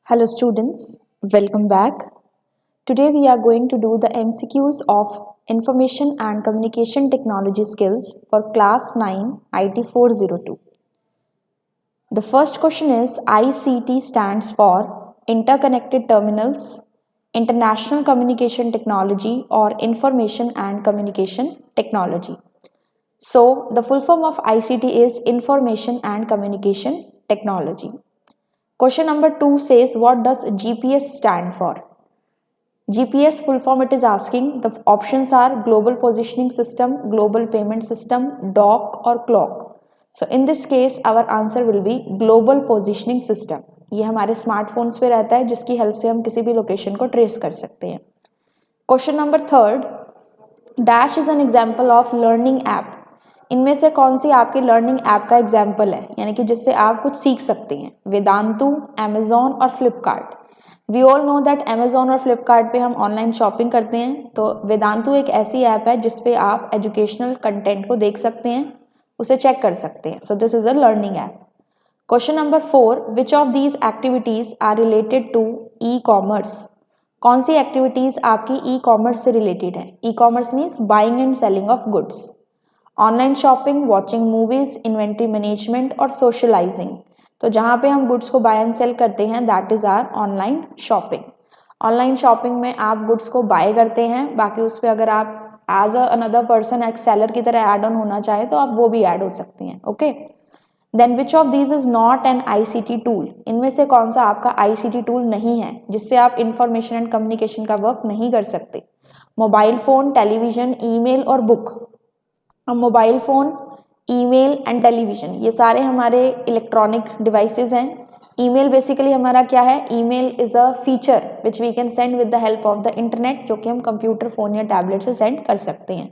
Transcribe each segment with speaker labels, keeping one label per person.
Speaker 1: Hello students, welcome back. Today we are going to do the MCQs of Information and Communication Technology skills for class 9 IT 402. The first question is ICT stands for Interconnected Terminals, International Communication Technology or Information and Communication Technology. So the full form of ICT is Information and Communication Technology. Question number 2 says what does GPS stand for? GPS full form it is asking. The options are Global Positioning System, Global Payment System, DOC or CLOC. So in this case our answer will be Global Positioning System. ये हमारे smartphones पे रहता है जिसकी help से हम किसी भी लोकेशन को ट्रेस कर सकते हैं. Question number 3, dash is an example of learning app. इनमें से कौन सी आपकी लर्निंग ऐप का एग्जाम्पल है, यानी कि जिससे आप कुछ सीख सकते हैं? वेदांतु, अमेजोन और Flipkart. We all know that Amazon और फ्लिपकार्ट पे हम ऑनलाइन शॉपिंग करते हैं, तो वेदांतु एक ऐसी ऐप है जिसपे आप एजुकेशनल कंटेंट को देख सकते हैं, उसे चेक कर सकते हैं. So this is a learning app. Question number 4, which of these activities are related to e commerce. कौन सी एक्टिविटीज आपकी ई कॉमर्स से रिलेटेड है? E commerce means buying and selling of goods. Online shopping, watching movies, inventory management और socialising. तो जहाँ पे हम गुड्स को बाय एंड सेल करते हैं that is are online shopping. Online shopping में आप गुड्स को बाय करते हैं, बाकी उस पर अगर आप एज अनदर पर्सन एक सेलर की तरह ऐड ऑन होना चाहें तो आप वो भी ऐड हो सकती हैं. Okay. Then which of these is not an ICT tool. इनमें से कौन सा आपका ICT टूल नहीं है जिससे आप इंफॉर्मेशन एंड कम्युनिकेशन का वर्क नहीं कर सकते? मोबाइल फोन, टेलीविजन, ईमेल और बुक. अब mobile phone, email and television ये सारे हमारे इलेक्ट्रॉनिक डिवाइसेस हैं. ईमेल बेसिकली हमारा क्या है? Email is a feature which we can send with the help of the internet, जो कि हम कंप्यूटर, फ़ोन या टैबलेट से सेंड कर सकते हैं.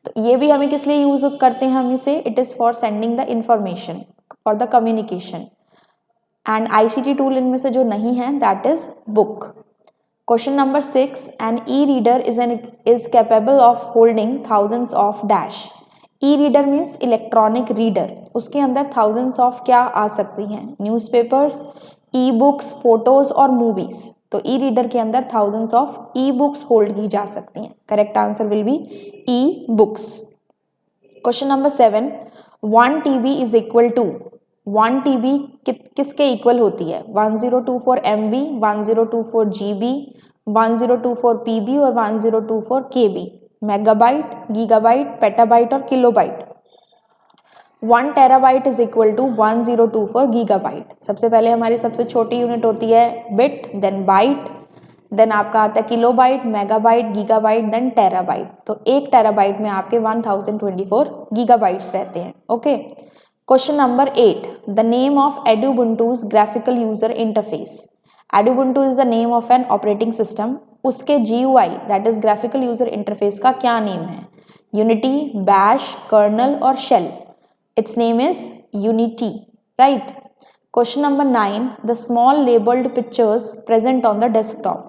Speaker 1: तो ये भी हमें किस लिए यूज़ करते हैं? हम इसे it is for sending the information, for the communication. And ICT tool इनमें से जो नहीं है that is book. Question number 6, an e reader is capable of holding thousands of dash. E reader means electronic reader. उसके अंदर thousands of क्या आ सकती हैं? न्यूज़पेपर्स, ई बुक्स, फोटोज और मूवीज. तो ई रीडर के अंदर thousands of e books hold की जा सकती हैं. Correct answer will be e books. Question number 7, 1 TB is equal to. 1 TB किसके इक्वल होती है? 1024 MB, 1024 GB, 1024 PB और 1024 KB. मेगाबाइट, गीगाबाइट, पेटाबाइट और kilobyte. 1 terabyte is equal to 1024 gigabyte. सबसे पहले हमारी सबसे छोटी यूनिट होती है बिट, देन बाइट, देन आपका आता है kilobyte, megabyte, gigabyte, then terabyte. तो 1 टेराबाइट में आपके 1024 गीगाबाइट्स रहते हैं. Okay. Question number 8, the name of Edubuntu's graphical user interface. Edubuntu is the name of an operating system. उसके GUI that is graphical user interface का क्या name है? Unity, bash, kernel और shell. It's name is Unity. Right. Question number 9, the small labelled pictures present on the desktop.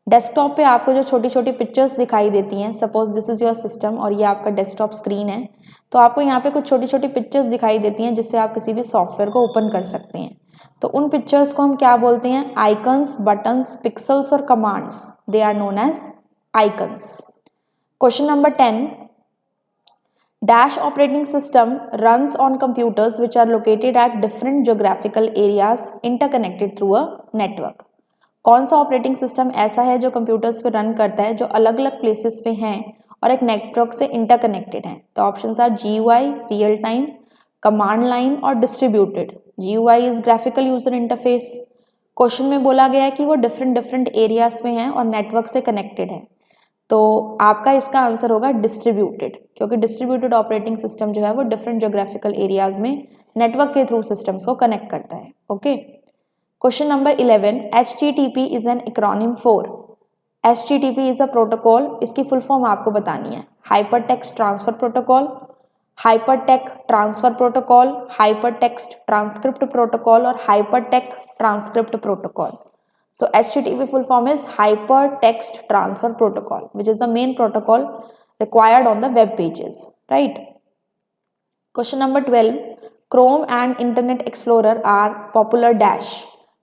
Speaker 1: Desktop पे आपको जो छोटी छोटी पिक्चर्स दिखाई देती हैं, suppose this is your system और ये आपका डेस्कटॉप स्क्रीन है, तो आपको यहाँ पे कुछ छोटी छोटी पिक्चर्स दिखाई देती हैं जिससे आप किसी भी सॉफ्टवेयर को ओपन कर सकते हैं. तो उन पिक्चर्स को हम क्या बोलते हैं? आइकन्स, बटन्स, पिक्सल्स और commands. They are known as icons. Question number 10, dash operating system runs on computers which are located at different geographical areas interconnected through a network. कौन सा ऑपरेटिंग सिस्टम ऐसा है जो कंप्यूटर्स पे run करता है जो अलग अलग प्लेसेस पे हैं और एक नेटवर्क से इंटरकनेक्टेड है? तो options are GUI, real time, command line और distributed. GUI is graphical user interface. Question में बोला गया है कि वो डिफरेंट एरियाज में है और नेटवर्क से कनेक्टेड है, तो आपका इसका आंसर होगा डिस्ट्रीब्यूटेड, क्योंकि डिस्ट्रीब्यूटेड ऑपरेटिंग सिस्टम जो है वो डिफरेंट ज्योग्राफिकल एरियाज में नेटवर्क के थ्रू सिस्टम्स को कनेक्ट करता है. Okay. Question number 11, HTTP is an acronym for. HTTP is a protocol. इसकी फुल फॉर्म आपको बतानी है. Hyper text transfer protocol, hypertech transfer protocol, hypertext transcript protocol और hypertech transcript protocol. So HTTP full form is Hypertext Transfer Protocol, which is the main protocol required on the web pages, right? Question number 12, Chrome and Internet Explorer are popular dash.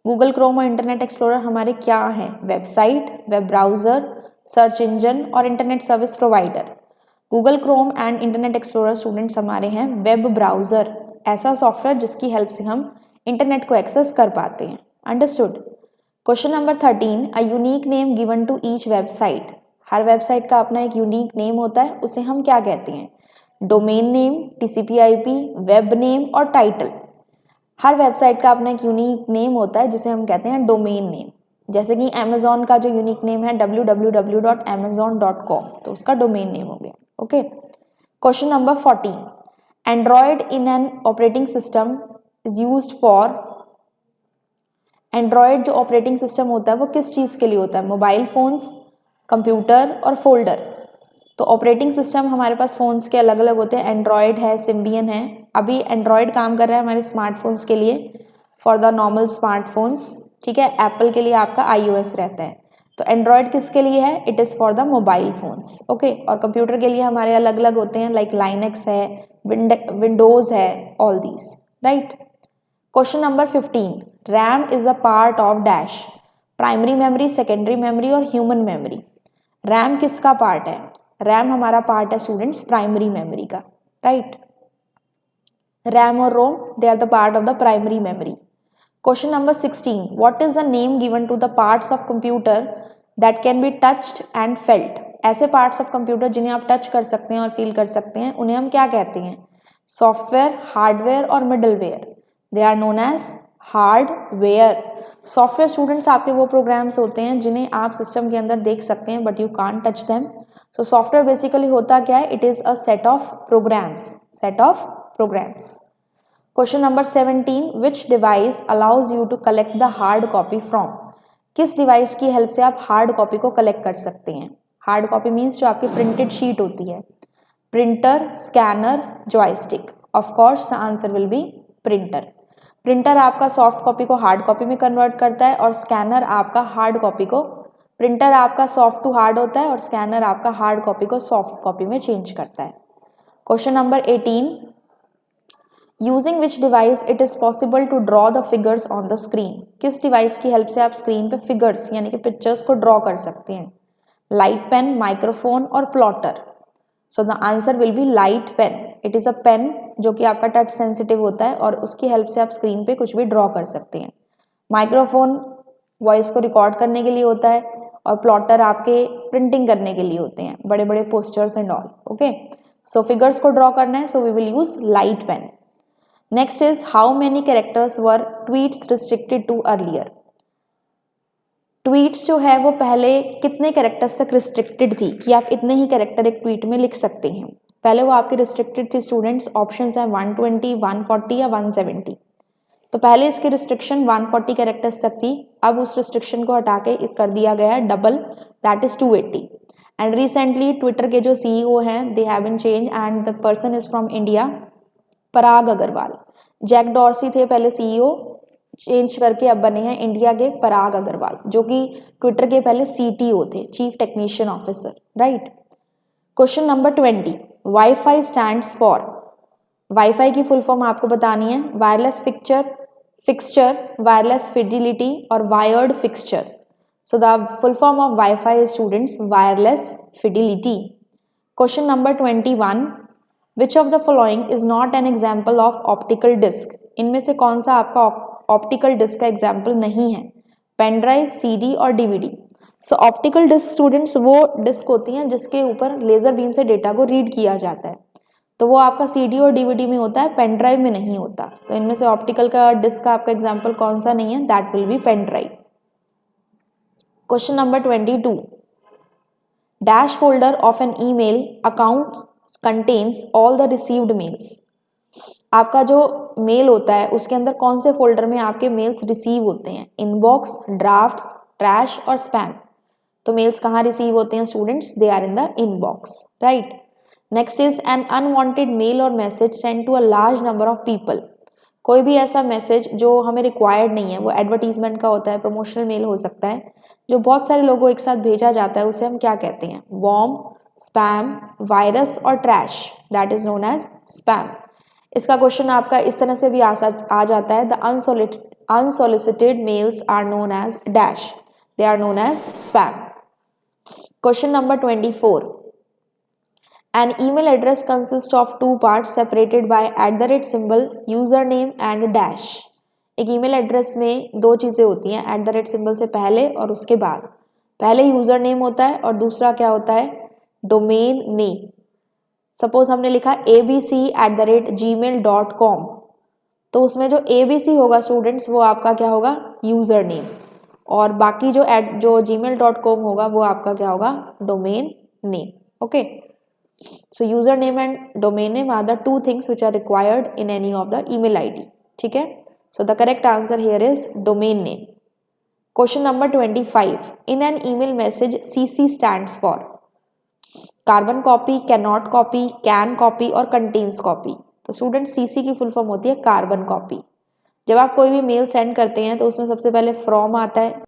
Speaker 1: Google Chrome और Internet Explorer हमारे क्या हैं? Website, web browser, search engine और internet service provider. Google Chrome and Internet Explorer students हमारे हैं web browser, ऐसा software जिसकी help से हम इंटरनेट को एक्सेस कर पाते हैं। Understood. Question number 13, a unique name given to each website. हर वेबसाइट का अपना एक यूनिक नेम होता है, उसे हम क्या कहते हैं? Domain name, TCP/IP, web name और टाइटल। हर वेबसाइट का अपना एक यूनिक नेम होता है जिसे हम कहते हैं डोमेन नेम। जैसे कि अमेजोन का जो यूनिक नेम है www.amazon.com, तो उसका डोमेन नेम हो गया। Okay. Question number 14, Android in an operating system is used for. Android जो ऑपरेटिंग सिस्टम होता है वो किस चीज़ के लिए होता है? मोबाइल फोन्स, कंप्यूटर और फोल्डर। तो ऑपरेटिंग सिस्टम हमारे पास फ़ोन्स के अलग अलग होते हैं, एंड्रॉयड है, सिम्बियन है। अभी एंड्रॉयड काम कर रहा है हमारे स्मार्टफोन्स के लिए, फॉर द नॉर्मल स्मार्टफोन्स, ठीक है। एप्पल के लिए आपका iOS रहता है। तो एंड्रॉयड किसके लिए है? It is for the mobile phones. Okay. और कंप्यूटर के लिए हमारे अलग अलग होते हैं, लाइक लाइनक्स है, विंडोज़ है, all these, right. Question number 15, RAM is a part of dash. Primary memory, secondary memory और ह्यूमन मेमोरी। रैम किसका पार्ट है? रैम हमारा पार्ट है स्टूडेंट्स प्राइमरी मेमोरी का, राइट। रैम और ROM, they are the part of the primary memory. Question number 16, what is the name given to the parts of computer that can be touched and felt. ऐसे parts of computer जिन्हें आप touch कर सकते हैं और feel कर सकते हैं, उन्हें हम क्या कहते हैं? सॉफ्टवेयर, हार्डवेयर और middleware. They are known as hardware. Software students आपके वो प्रोग्राम्स होते हैं जिन्हें आप सिस्टम के अंदर देख सकते हैं but you can't touch them. So software basically होता क्या है? It is a set of programs, set of programs. Question number 17, which device allows you to collect the hard copy from. किस डिवाइस की हेल्प से आप hard copy को collect कर सकते हैं? हार्ड कॉपी मीन्स जो आपकी प्रिंटेड शीट होती है। Printer, scanner, joystick. Of course the answer will be printer. Printer आपका सॉफ्ट कॉपी को हार्ड कॉपी में कन्वर्ट करता है और स्कैनर आपका हार्ड कॉपी को, प्रिंटर आपका सॉफ्ट टू हार्ड होता है और स्कैनर आपका हार्ड कॉपी को सॉफ्ट कॉपी में चेंज करता है। Question number 18, using which device it is possible to draw the figures on the screen. किस डिवाइस की हेल्प से आप स्क्रीन पे फिगर्स यानी कि पिक्चर्स को ड्रॉ कर सकते हैं? लाइट पेन, माइक्रोफोन और plotter. So the answer will be light pen. It is a pen जो कि आपका टच सेंसिटिव होता है और उसकी हेल्प से आप स्क्रीन पे कुछ भी ड्रॉ कर सकते हैं। माइक्रोफोन वॉइस को रिकॉर्ड करने के लिए होता है और प्लॉटर आपके प्रिंटिंग करने के लिए होते हैं, बड़े बड़े posters and all. Okay. So figures को ड्रॉ करना है, so we will use light pen. Next is how many characters were tweets restricted to earlier. Tweets जो है वो पहले कितने कैरेक्टर्स तक रिस्ट्रिक्टेड थी कि आप इतने ही कैरेक्टर एक ट्वीट में लिख सकते हैं? पहले वो आपकी रिस्ट्रिक्टेड थी स्टूडेंट्स, ऑप्शंस हैं 120, 140 या 170। तो पहले इसकी रिस्ट्रिक्शन 140 कैरेक्टर्स तक थी, अब उस रिस्ट्रिक्शन को हटा के कर दिया गया है double, that is 280। And recently Twitter के जो CEO हैं they have been change and the person is from India, Parag Agrawal. Jack Dorsey थे पहले CEO, चेंज करके अब बने हैं इंडिया के पराग अग्रवाल, जो कि ट्विटर के पहले CTO थे, chief technician officer, right. Question number 20, WiFi stands for. WiFi की फुल फॉर्म आपको बतानी है, वायरलेस फिक्सचर, वायरलेस फिडिलिटी और wired fixture. So the full form of WiFi students wireless fidelity. Question number 21, which of the following is not an example of optical disc. इनमें से कौन सा आपका ऑप्टिकल डिस्क का एग्जाम्पल नहीं है? Pen drive, CD और DVD। सो optical disc students वो डिस्क होती हैं जिसके ऊपर लेजर बीम से डेटा को रीड किया जाता है, तो वो आपका CD और DVD में होता है, पेन ड्राइव में नहीं होता। तो इनमें से ऑप्टिकल का डिस्क का आपका एग्जाम्पल कौन सा नहीं है? That will be pen drive. Question number 22, dash folder of an email account contains all the received mails. आपका जो मेल होता है उसके अंदर कौन से फोल्डर में आपके मेल्स रिसीव होते हैं? इनबॉक्स, ड्राफ्ट्स, ट्रैश और स्पैम। तो मेल्स कहाँ रिसीव होते हैं students? They are in the inbox, right. Next is an unwanted mail और message send to a large number of people. कोई भी ऐसा मैसेज जो हमें रिक्वायर्ड नहीं है, वो एडवर्टीजमेंट का होता है, प्रमोशनल मेल हो सकता है, जो बहुत सारे लोगों एक साथ भेजा जाता है, उसे हम क्या कहते हैं? वॉर्म, स्पैम, वायरस और trash, that is known as spam. इसका क्वेश्चन आपका इस तरह से भी आ जाता है, द unsolicited mails are known as dash, they are known as spam. Question number 24. An email address consists of two parts separated by @ username and dash. एक ईमेल एड्रेस में दो चीज़ें होती हैं, @ से पहले और उसके बाद. पहले यूज़र नेम होता है और दूसरा क्या होता है, डोमेन नेम. सपोज हमने लिखा abc@gmail.com, तो उसमें जो abc होगा स्टूडेंट्स वो आपका क्या होगा, यूज़र नेम, और बाकी जो gmail.com होगा वो आपका क्या होगा, domain name. Okay, so user name and domain name are the two things which are required in any of the email ID. ठीक है, so the correct answer here is domain name. Question number 25. In an email message CC stands for carbon copy, cannot copy, can copy और contents copy. तो student CC की full form होती है carbon copy. जब आप कोई भी mail send करते हैं तो उसमें सबसे पहले फ्रॉम आता है.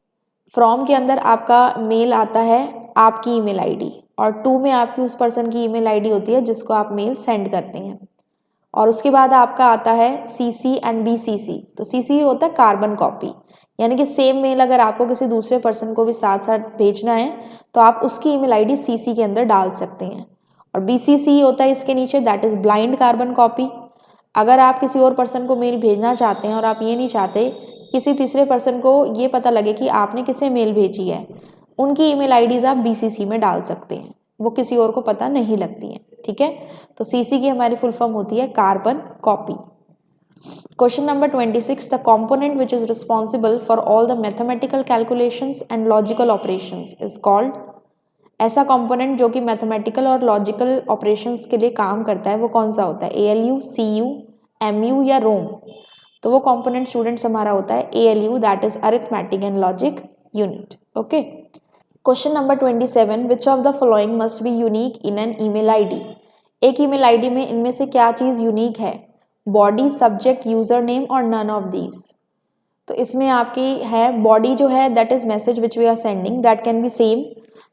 Speaker 1: फ्रॉम के अंदर आपका मेल आता है आपकी ईमेल आईडी, और टू में आपकी उस पर्सन की ईमेल आईडी होती है जिसको आप मेल सेंड करते हैं. और उसके बाद आपका आता है CC एंड BCC. तो CC होता है कार्बन कॉपी, यानी कि सेम मेल अगर आपको किसी दूसरे पर्सन को भी साथ साथ भेजना है तो आप उसकी ईमेल आईडी CC के अंदर डाल सकते हैं. और BCC होता है इसके नीचे, that is blind carbon copy. अगर आप किसी और पर्सन को मेल भेजना चाहते हैं और आप ये नहीं चाहते किसी तीसरे पर्सन को ये पता लगे कि आपने किसे मेल भेजी है, उनकी ईमेल आईडीज़ आप BCC में डाल सकते हैं, वो किसी और को पता नहीं लगती हैं. ठीक है, तो CC की हमारी फुल फॉर्म होती है carbon copy. Question number 26. The component which is responsible for all the mathematical calculations and logical operations is called. ऐसा कॉम्पोनेंट जो कि मैथमेटिकल और लॉजिकल ऑपरेशंस के लिए काम करता है वो कौन सा होता है, ALU, CU, MU या रोम. तो वो कॉम्पोनेंट स्टूडेंट्स हमारा होता है ALU, that is arithmetic and logic unit. Okay, question number 27. Which of the following must be unique in an email ID. एक ईमेल आईडी में इनमें से क्या चीज़ यूनिक है, बॉडी, सब्जेक्ट, यूजर नेम और नन ऑफ दीज. तो इसमें आपकी है बॉडी जो है that is message which we are sending, that can be same.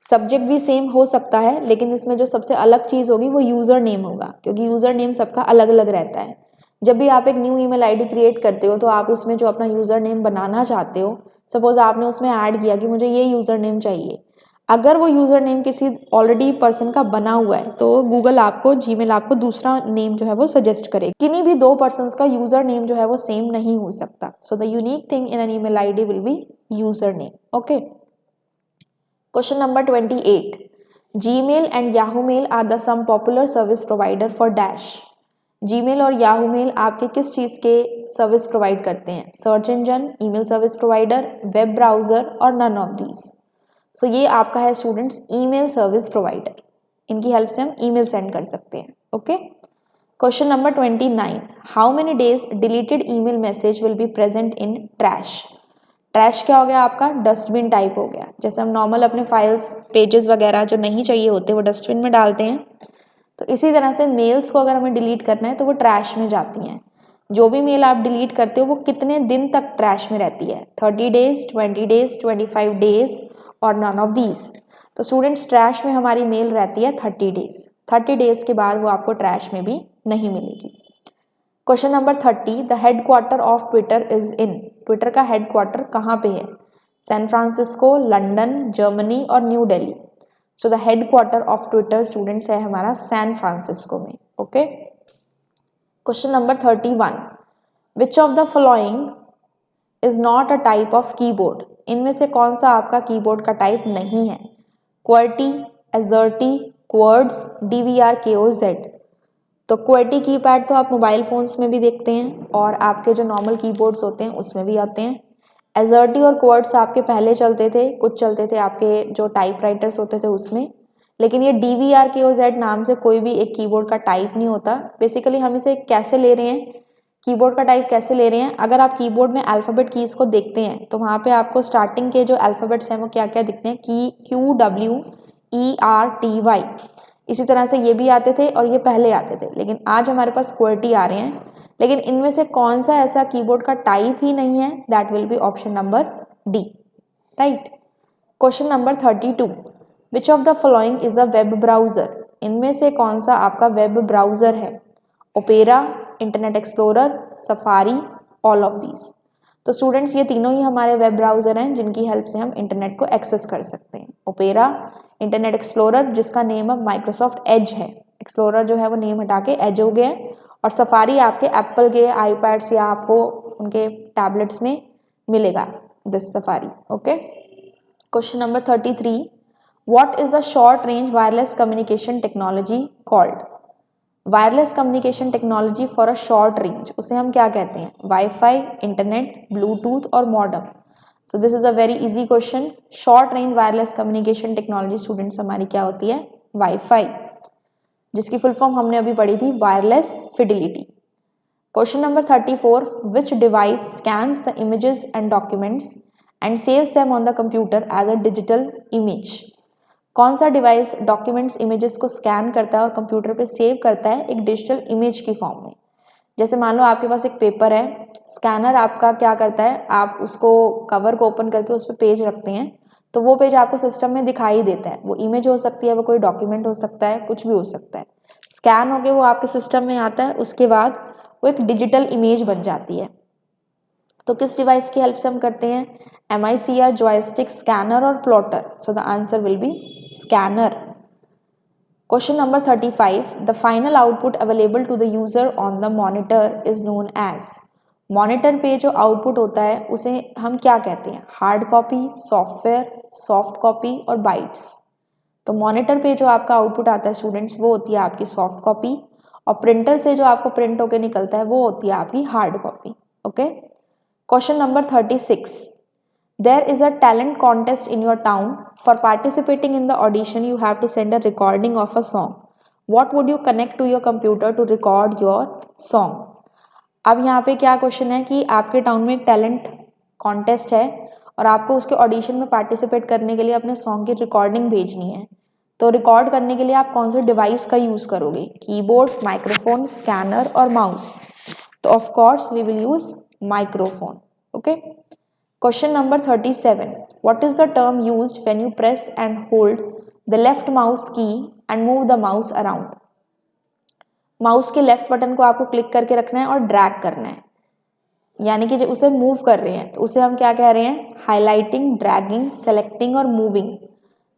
Speaker 1: Subject भी सेम हो सकता है, लेकिन इसमें जो सबसे अलग चीज़ होगी वो यूज़र नेम होगा, क्योंकि यूज़र नेम सबका अलग अलग रहता है. जब भी आप एक न्यू ईमेल आईडी क्रिएट करते हो तो आप उसमें जो अपना यूज़र नेम बनाना चाहते हो, सपोज आपने उसमें ऐड किया कि मुझे ये यूज़र नेम चाहिए, अगर वो यूज़र नेम किसी ऑलरेडी पर्सन का बना हुआ है तो गूगल आपको, जीमेल आपको दूसरा नेम जो है वो सजेस्ट करेगा. किन्हीं भी दो पर्सन्स का यूज़र नेम जो है वो सेम नहीं हो सकता. So the unique thing in an email ID will be user name. Okay, question number 28. Gmail and Yahoo mail are the some popular service provider for dash. Gmail और Yahoo mail आपके किस चीज़ के service provide करते हैं, search engine, email service provider, web browser और none of these. So ये आपका है स्टूडेंट्स ईमेल सर्विस प्रोवाइडर. इनकी हेल्प से हम ईमेल सेंड कर सकते हैं. Okay, question number 29. How many days deleted email message will be present in trash. Trash क्या हो गया आपका, डस्टबिन टाइप हो गया. जैसे हम नॉर्मल अपने फाइल्स, पेजेस वगैरह जो नहीं चाहिए होते वो डस्टबिन में डालते हैं, तो इसी तरह से मेल्स को अगर हमें डिलीट करना है तो वो ट्रैश में जाती हैं. जो भी मेल आप डिलीट करते हो वो कितने दिन तक ट्रैश में रहती है, 30 डेज, 20 डेज, 25 डेज और नन ऑफ दीज. तो स्टूडेंट्स ट्रैश में हमारी मेल रहती है 30 डेज. 30 डेज के बाद वो आपको ट्रैश में भी नहीं मिलेगी. Question number 30. The headquarter of Twitter is in. Twitter का हेडक्वार्टर कहाँ पे है, सैन फ्रांसिस्को, लंदन, जर्मनी और new Delhi. So the headquarter of Twitter students है हमारा सैन फ्रांसिस्को में. Okay, question number 31. Which of the following is not a type of keyboard. इनमें से कौन सा आपका कीबोर्ड का टाइप नहीं है, क्वर्टी, एजर्टी, क्वर्ड्स, DVR, KOZ. तो क्वर्टी कीपैड तो आप मोबाइल फ़ोन्स में भी देखते हैं और आपके जो नॉर्मल कीबोर्ड्स होते हैं उसमें भी आते हैं. एजर्टी और क्वर्ड्स आपके पहले चलते थे, कुछ चलते थे आपके जो टाइपराइटर्स होते थे उसमें, लेकिन ये DVR, KOZ नाम से कोई भी एक कीबोर्ड का टाइप नहीं होता. बेसिकली हम इसे कैसे ले रहे हैं, कीबोर्ड का टाइप कैसे ले रहे हैं, अगर आप कीबोर्ड में अल्फ़ाबेट कीज़ को देखते हैं तो वहाँ पे आपको स्टार्टिंग के जो अल्फ़ाबेट्स हैं वो क्या क्या दिखते हैं, QWERTY. इसी तरह से ये भी आते थे और ये पहले आते थे, लेकिन आज हमारे पास क्वर्टी आ रहे हैं. लेकिन इनमें से कौन सा ऐसा कीबोर्ड का टाइप ही नहीं है, that will B option number D. Right. Question number 32. Which of the following is a web browser. इनमें से कौन सा आपका वेब ब्राउज़र है, opera, internet explorer, safari, all of these. तो स्टूडेंट्स ये तीनों ही हमारे वेब ब्राउज़र हैं जिनकी हेल्प से हम इंटरनेट को एक्सेस कर सकते हैं। ओपेरा, इंटरनेट एक्सप्लोरर जिसका नेम अब माइक्रोसॉफ्ट एज है, एक्सप्लोरर जो है वो नेम हटा के एज हो गया है, और सफारी आपके एप्पल के आईपैड्स या आपको उनके टैबलेट्स में मिलेगा this safari. Okay, question number 33, what is a short range wireless communication technology called? Wireless communication technology for a short range, उसे हम क्या कहते हैं? वाईफाई, इंटरनेट, ब्लूटूथ और modem. So this is a very easy question. Short range wireless communication technology students हमारी क्या होती है? वाईफाई, जिसकी फुल फॉर्म हमने अभी पढ़ी थी, wireless fidelity. Question number 34, which device scans the images and documents and saves them on the computer as a digital image? कौन सा डिवाइस डॉक्यूमेंट्स इमेजेस को स्कैन करता है और कंप्यूटर पे सेव करता है एक डिजिटल इमेज की फॉर्म में? जैसे मान लो आपके पास एक पेपर है, स्कैनर आपका क्या करता है, आप उसको कवर को ओपन करके उस पर पेज रखते हैं, तो वो पेज आपको सिस्टम में दिखाई देता है। वो इमेज हो सकती है, वो कोई डॉक्यूमेंट हो सकता है, कुछ भी हो सकता है। स्कैन होके वो आपके सिस्टम में आता है, उसके बाद वो एक डिजिटल इमेज बन जाती है। तो किस डिवाइस की हेल्प से हम करते हैं? MICR, जॉयस्टिक, स्कैनर और plotter. So the answer will be scanner. Question number 35, the final output available to the user on the monitor is known as? Monitor पे जो आउटपुट होता है उसे हम क्या कहते हैं? Hard copy, software, soft copy और बाइट्स। तो मॉनिटर पे जो आपका आउटपुट आता है स्टूडेंट्स, वो होती है आपकी सॉफ्ट कॉपी, और प्रिंटर से जो आपको प्रिंट होके निकलता है वो होती है आपकी hard copy. Okay, question number 36, there is a talent contest in your town. For participating in the audition you have to send a recording of a song. What would you connect to your computer to record your song? अब यहाँ पे क्या question है कि आपके town में एक talent contest है और आपको उसके ऑडिशन में पार्टिसिपेट करने के लिए अपने सॉन्ग की रिकॉर्डिंग भेजनी है। तो रिकॉर्ड करने के लिए आप कौन से डिवाइस का यूज़ करोगे? कीबोर्ड, माइक्रोफोन, स्कैनर और माउस। तो of course we will use microphone. Okay, question number 37, what is the term used when you press and hold the left mouse key and move the mouse around? Mouse के left button को आपको click करके रखना है और drag करना है, यानी कि जब उसे मूव कर रहे हैं तो उसे हम क्या कह रहे हैं? हाईलाइटिंग, ड्रैगिंग, सेलेक्टिंग और moving.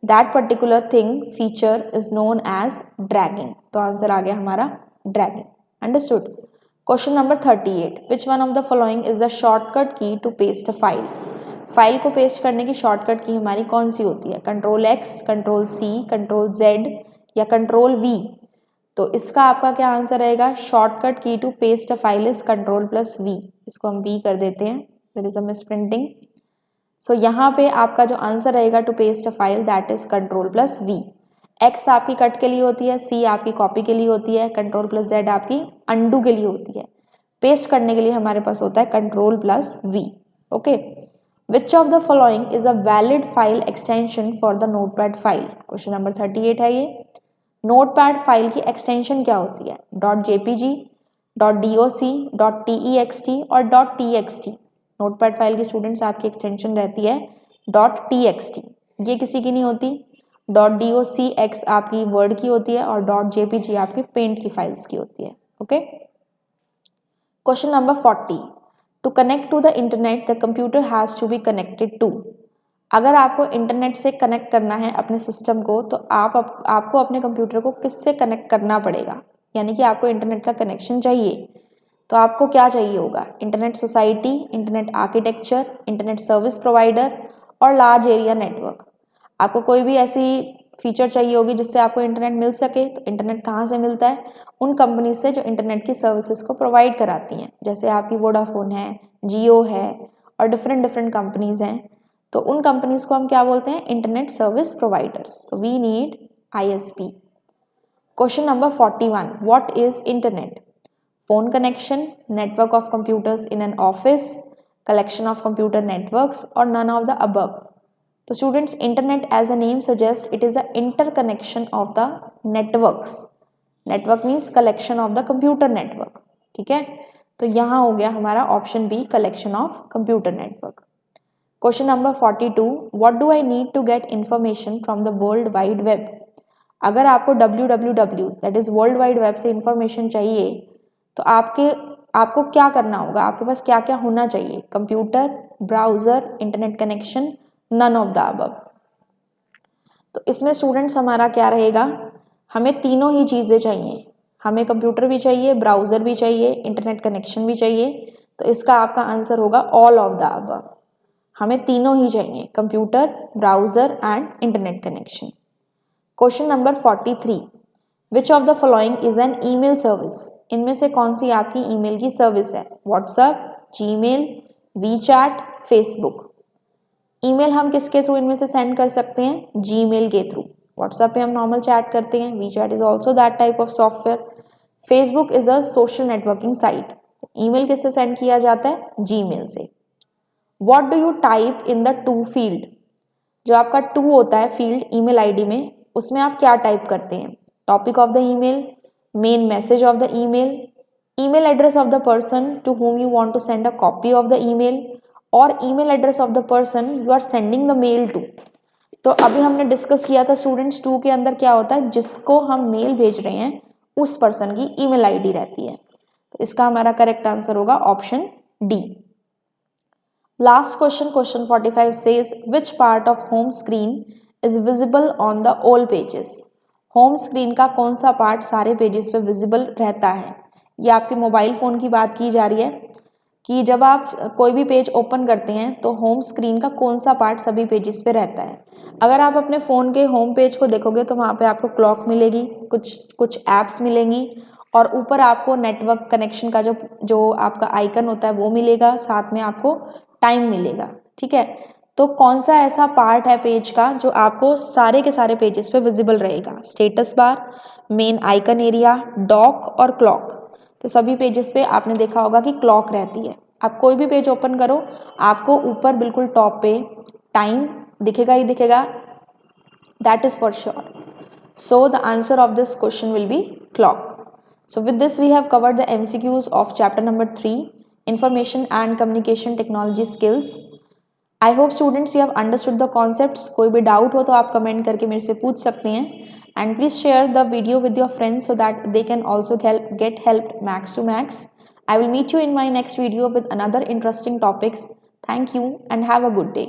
Speaker 1: That particular thing feature is known as dragging. तो आंसर आ गया हमारा dragging. Understood. Question number 38, which one of the following is the shortcut key to paste a file? File को paste करने की shortcut की हमारी कौन सी होती है? Ctrl+X, Ctrl+C, Ctrl+Z या Ctrl+V? तो इसका आपका क्या आंसर रहेगा? Shortcut key to paste a file is Ctrl+V। इसको हम V कर देते हैं, there is a misprinting. So यहाँ पे आपका जो आंसर रहेगा to paste a file that is Ctrl+V। X आपकी कट के लिए होती है, C आपकी कॉपी के लिए होती है, Ctrl+Z आपकी अंडू के लिए होती है। पेस्ट करने के लिए हमारे पास होता है Ctrl+V। Okay, which of the following is a valid file extension for the notepad file? Question number 38 है ये। नोटपैड फाइल की एक्सटेंशन क्या होती है? .jpg, .doc, .text और .txt। नोटपैड फाइल की स्टूडेंट्स आपकी एक्सटेंशन रहती है .txt। ये किसी की नहीं होती। .docx आपकी वर्ड की होती है और .jpg आपकी पेंट की फाइल्स की होती है। Okay, question number 40, to connect to the internet the computer has to be connected to. अगर आपको इंटरनेट से कनेक्ट करना है अपने सिस्टम को तो आपको अपने कंप्यूटर को किससे कनेक्ट करना पड़ेगा? यानी कि आपको इंटरनेट का कनेक्शन चाहिए तो आपको क्या चाहिए होगा? Internet society, internet architecture, internet service provider और लार्ज एरिया नेटवर्क। आपको कोई भी ऐसी फीचर चाहिए होगी जिससे आपको इंटरनेट मिल सके। तो इंटरनेट कहाँ से मिलता है? उन कंपनी से जो इंटरनेट की सर्विसेज को प्रोवाइड कराती हैं, जैसे आपकी वोडाफोन है, जियो है और डिफरेंट कंपनीज हैं। तो उन कंपनीज को हम क्या बोलते हैं? Internet service providers. तो we need ISP। Question number 41, what is internet? Phone connection, network of computers in an office, collection of computer networks or none of the above? तो students, internet as a name suggest it is an interconnection of the networks. Network means collection of the computer network. ठीक है, तो यहाँ हो गया हमारा option B, collection of computer network. Question number 42, what do I need to get information from the world wide web? अगर आपको www that is world wide web से इंफॉर्मेशन चाहिए तो आपके आपको क्या करना होगा, आपके पास क्या क्या होना चाहिए, computer, browser, internet connection, none of the above. तो इसमें स्टूडेंट्स हमारा क्या रहेगा, हमें तीनों ही चीज़ें चाहिए, हमें कंप्यूटर भी चाहिए, ब्राउज़र भी चाहिए, इंटरनेट कनेक्शन भी चाहिए। तो इसका आपका आंसर होगा ऑल ऑफ द अबव। हमें तीनों ही चाहिए, computer, browser and internet connection. Question number 43, which of the following is an email service. इनमें से कौन सी आपकी ईमेल की सर्विस है, WhatsApp, Gmail, WeChat, Facebook. Email हम किसके थ्रू इनमें से सेंड कर सकते हैं, जीमेल के थ्रू। व्हाट्सएप पे हम नॉर्मल चैट करते हैं, WeChat is also that type of software, Facebook is a social networking site. Email किससे सेंड किया जाता है, जीमेल से। What do you type in the two field. जो आपका टू होता है फील्ड ईमेल आईडी में, उसमें आप क्या टाइप करते हैं, topic of the email, main message of the email, email address of the person to whom you want to send a copy of the email, और email address of the person you are sending the mail to. तो अभी हमने discuss किया था students, to के अंदर क्या होता है, जिसको हम मेल भेज रहे हैं उस पर्सन की ईमेल आईडी रहती है। तो इसका हमारा करेक्ट आंसर होगा option D. Last question, question 45 says which part of home screen is visible on the all pages। Home screen का कौन सा पार्ट सारे पेजेस पे विजिबल रहता है। ये आपके मोबाइल फ़ोन की बात की जा रही है कि जब आप कोई भी पेज ओपन करते हैं तो होम स्क्रीन का कौन सा पार्ट सभी पेजेस पे रहता है। अगर आप अपने फ़ोन के होम पेज को देखोगे तो वहाँ पे आपको क्लॉक मिलेगी, कुछ ऐप्स मिलेंगी, और ऊपर आपको नेटवर्क कनेक्शन का जो आपका आइकन होता है वो मिलेगा, साथ में आपको टाइम मिलेगा। ठीक है, तो कौन सा ऐसा पार्ट है पेज का जो आपको सारे के सारे पेजेस पे विजिबल रहेगा, status bar, main icon area, dock और क्लॉक। तो सभी पेजेस पे आपने देखा होगा कि क्लॉक रहती है। आप कोई भी पेज ओपन करो, आपको ऊपर बिल्कुल टॉप पे टाइम दिखेगा ही दिखेगा, that is for sure. So the answer of this question will be clock. So with this we have covered the MCQs of chapter number 3, Information and Communication Technology Skills. I hope students you have understood the concepts. कोई भी doubt हो तो आप comment करके मेरे से पूछ सकते हैं, and please share the video with your friends so that they can also get helped max to max. I will meet you in my next video with another interesting topics. Thank you and have a good day.